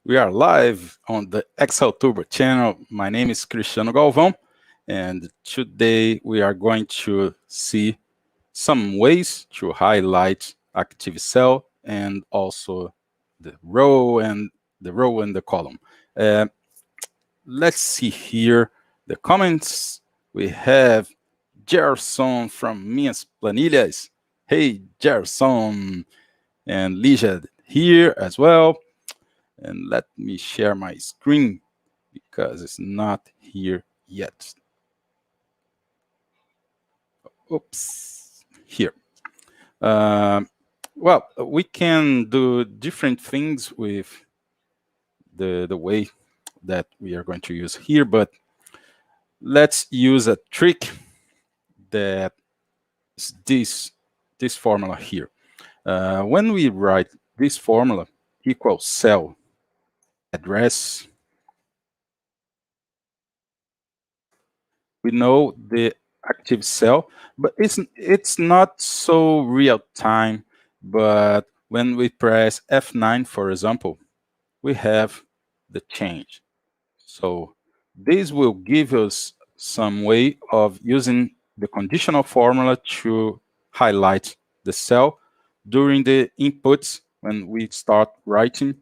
We are live on the Excel Turbo channel. My name is Cristiano Galvao, and today we are going to see some ways to highlight active cell and also the row and the column. Uh, let's see here the comments. We have Gerson from Minhas Planilhas. Hey, Gerson, and Lígia here as well. And let me share my screen because it's not here yet. Oops, here. Uh, well, we can do different things with the way that we are going to use here, but let's use a trick that is this formula here. When we write this formula equals cell address, we know the active cell, but it's not so real time. But when we press F9, for example, we have the change. So this will give us some way of using the conditional formula to highlight the cell during the inputs. When we start writing,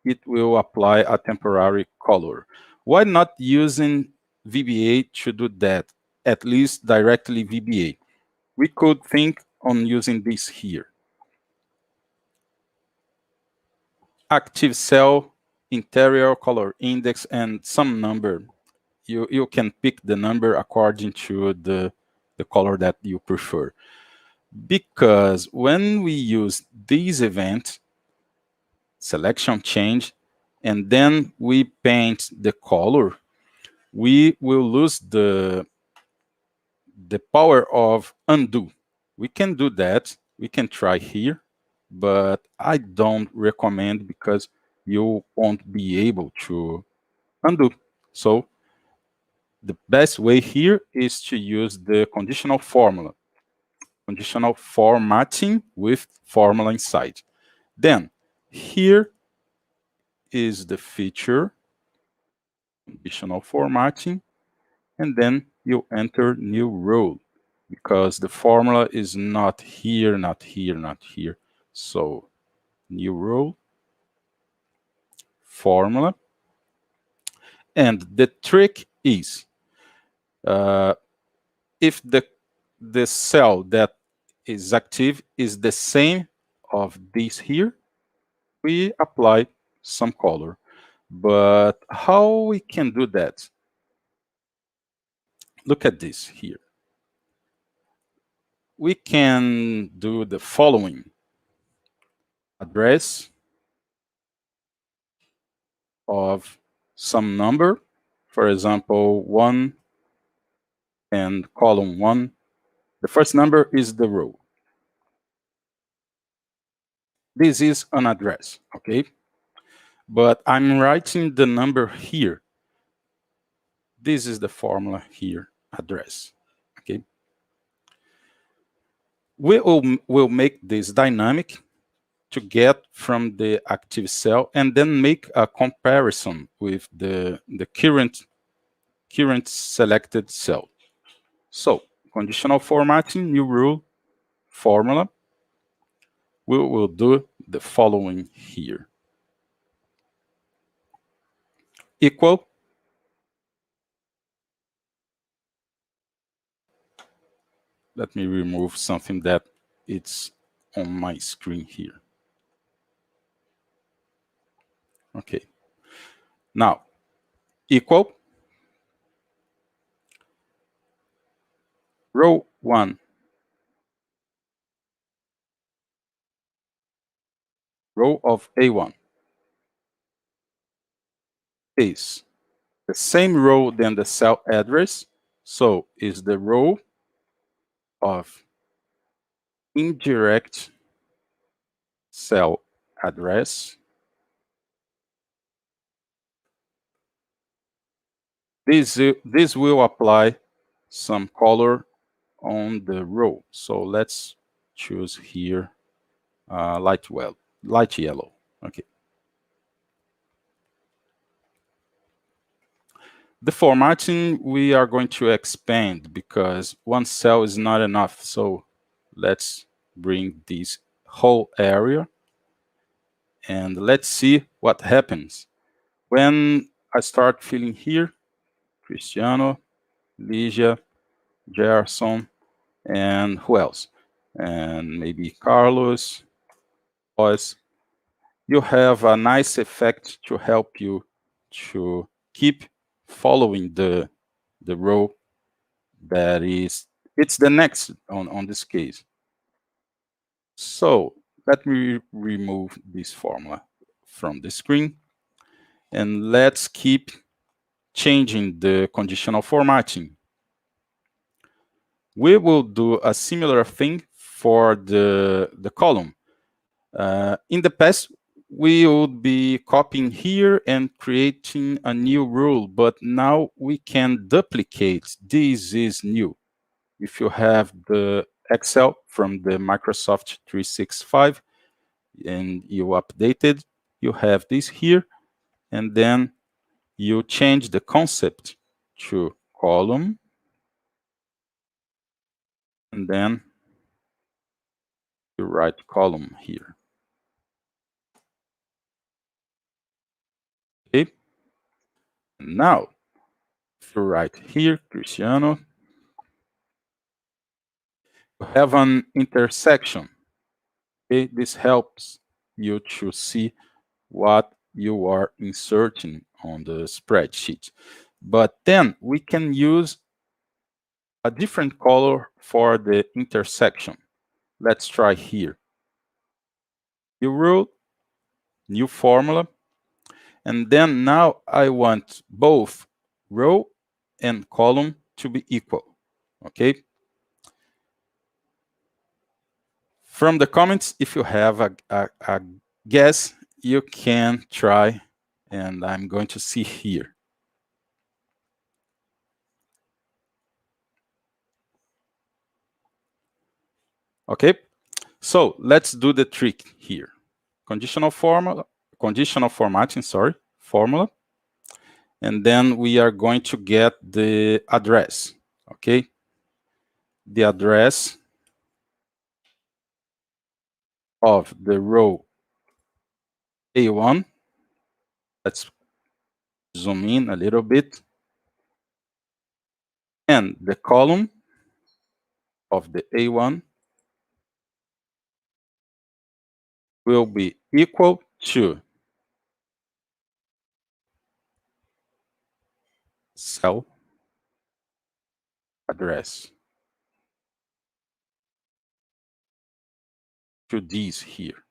it will apply a temporary color. Why not using VBA to do that? At least directly VBA. We could think on using this here. Active cell, interior color index, and some number. You can pick the number according to the color that you prefer. Because when we use this event, selection change, and then we paint the color, we will lose the power of undo. We can do that. We can try here, but I don't recommend because you won't be able to undo. So the best way here is to use the conditional formula, conditional formatting with formula inside. Then here is the feature, conditional formatting, and then you enter new row because the formula is not here, not here, not here. So new row, formula. And the trick is if the cell that is active is the same of this here, we apply some color. But how we can do that? Look at this here. We can do the following. Address of some number, for example, 1 and column 1. The first number is the row. This is an address, okay? But I'm writing the number here. This is the formula here, address, okay? We'll make this dynamic to get from the active cell and then make a comparison with the current selected cell. So conditional formatting, new rule, formula. We will do the following here. Equal. Let me remove something that it's on my screen here. Okay. Now, equal row 1, row of A1 is the same row than the cell address, so is the row of indirect cell address. This will apply some color on the row. So let's choose here light yellow. Okay. The formatting, we are going to expand because one cell is not enough. So let's bring this whole area and let's see what happens. When I start filling here, Cristiano, Ligia, Gerson, and who else? And maybe Carlos, Oz. You have a nice effect to help you to keep following the row that is, it's the next on this case. So let me remove this formula from the screen and let's keep changing the conditional formatting. We will do a similar thing for the column. In the past, we would be copying here and creating a new rule, but now we can duplicate. This is new. If you have the Excel from the Microsoft 365 and you updated, you have this here, and then you change the concept to column, and then you write column here. Okay. Now, if you write here, Cristiano, you have an intersection. Okay, this helps you to see what you are inserting on the spreadsheet. But then we can use a different color for the intersection. Let's try here. New rule, new formula, and then now I want both row and column to be equal, okay? From the comments, if you have a guess, you can try, and I'm going to see here. Okay, so let's do the trick here. Conditional formatting, sorry, formula. And then we are going to get the address, okay? The address of the row A1. Let's zoom in a little bit. And the column of the A1 will be equal to cell address to these here.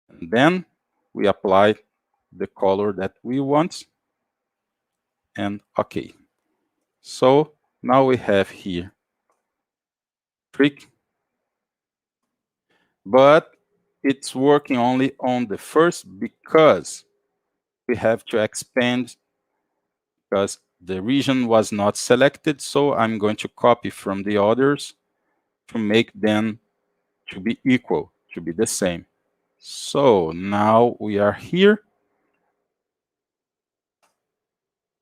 And then we apply the color that we want and okay. So now we have here trick, but it's working only on the first because we have to expand because the region was not selected. So I'm going to copy from the others to make them to be equal, to be the same. So now we are here.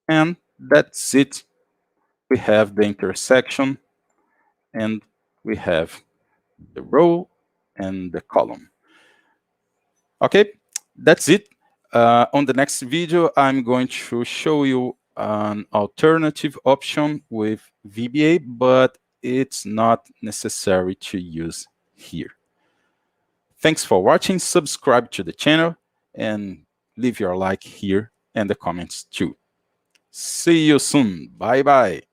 And that's it. We have the intersection and we have the row and the column. Okay, that's it. On the next video, I'm going to show you an alternative option with VBA, but it's not necessary to use here. Thanks for watching. Subscribe to the channel and leave your like here and the comments too. See you soon. Bye bye.